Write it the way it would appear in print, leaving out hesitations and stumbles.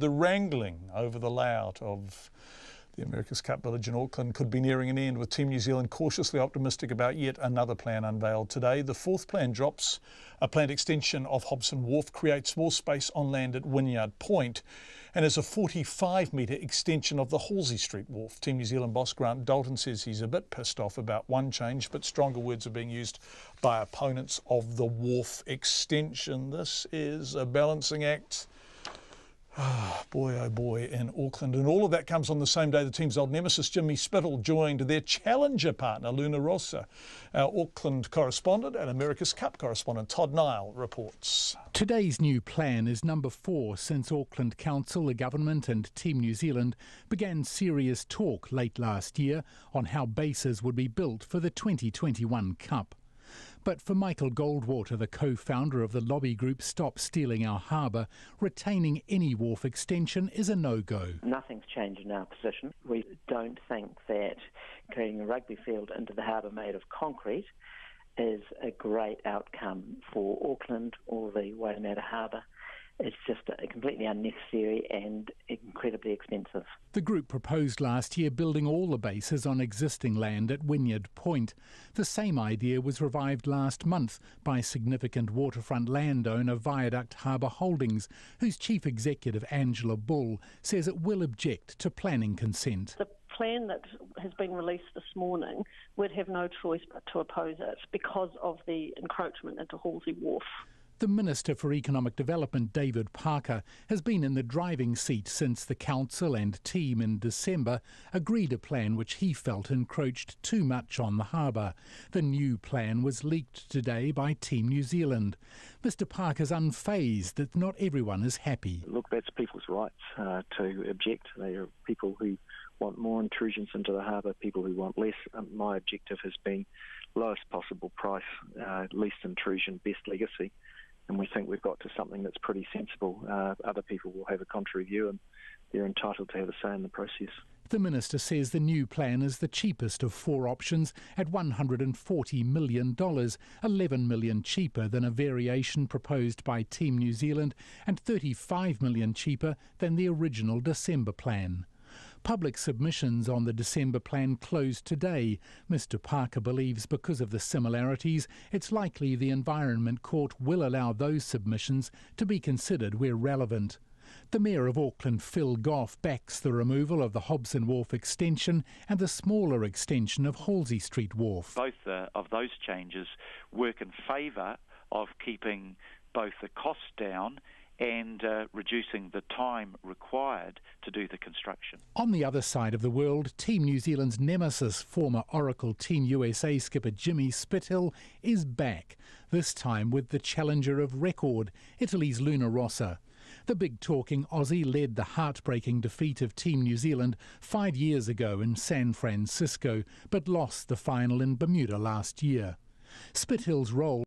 The wrangling over the layout of the America's Cup Village in Auckland could be nearing an end, with Team New Zealand cautiously optimistic about yet another plan unveiled today. The fourth plan drops a planned extension of Hobson Wharf, creates more space on land at Wynyard Point, and is a 45-metre extension of the Halsey Street Wharf. Team New Zealand boss Grant Dalton says he's a bit pissed off about one change, but stronger words are being used by opponents of the wharf extension. This is a balancing act. Oh boy, in Auckland. And all of that comes on the same day the team's old nemesis, Jimmy Spittle, joined their challenger partner, Luna Rossa. Our Auckland correspondent and America's Cup correspondent, Todd Nile, reports. Today's new plan is number 4 since Auckland Council, the government and Team New Zealand began serious talk late last year on how bases would be built for the 2021 Cup. But for Michael Goldwater, the co-founder of the lobby group Stop Stealing Our Harbour, retaining any wharf extension is a no-go. Nothing's changed in our position. We don't think that creating a rugby field into the harbour made of concrete is a great outcome for Auckland or the Wynyard Harbour. It's just completely unnecessary and incredibly expensive. The group proposed last year building all the bases on existing land at Wynyard Point. The same idea was revived last month by significant waterfront landowner Viaduct Harbour Holdings, whose chief executive Angela Bull says it will object to planning consent. The plan that has been released this morning would have no choice but to oppose it because of the encroachment into Halsey Wharf. The Minister for Economic Development, David Parker, has been in the driving seat since the Council and team in December agreed a plan which he felt encroached too much on the harbour. The new plan was leaked today by Team New Zealand. Mr Parker's unfazed that not everyone is happy. Look, that's people's rights to object. They are people who want more intrusions into the harbour, people who want less. My objective has been lowest possible price, least intrusion, best legacy. And we think we've got to something that's pretty sensible. Other people will have a contrary view and they're entitled to have a say in the process. The Minister says the new plan is the cheapest of 4 options at $140 million, $11 million cheaper than a variation proposed by Team New Zealand and $35 million cheaper than the original December plan. Public submissions on the December plan closed today. Mr Parker believes because of the similarities, it's likely the Environment Court will allow those submissions to be considered where relevant. The Mayor of Auckland, Phil Goff, backs the removal of the Hobson Wharf extension and the smaller extension of Halsey Street Wharf. Both of those changes work in favour of keeping both the costs down and reducing the time required to do the construction. On the other side of the world, Team New Zealand's nemesis, former Oracle Team USA skipper Jimmy Spittle, is back, this time with the challenger of record, Italy's Luna Rossa. The big-talking Aussie led the heartbreaking defeat of Team New Zealand 5 years ago in San Francisco, but lost the final in Bermuda last year. Spittle's role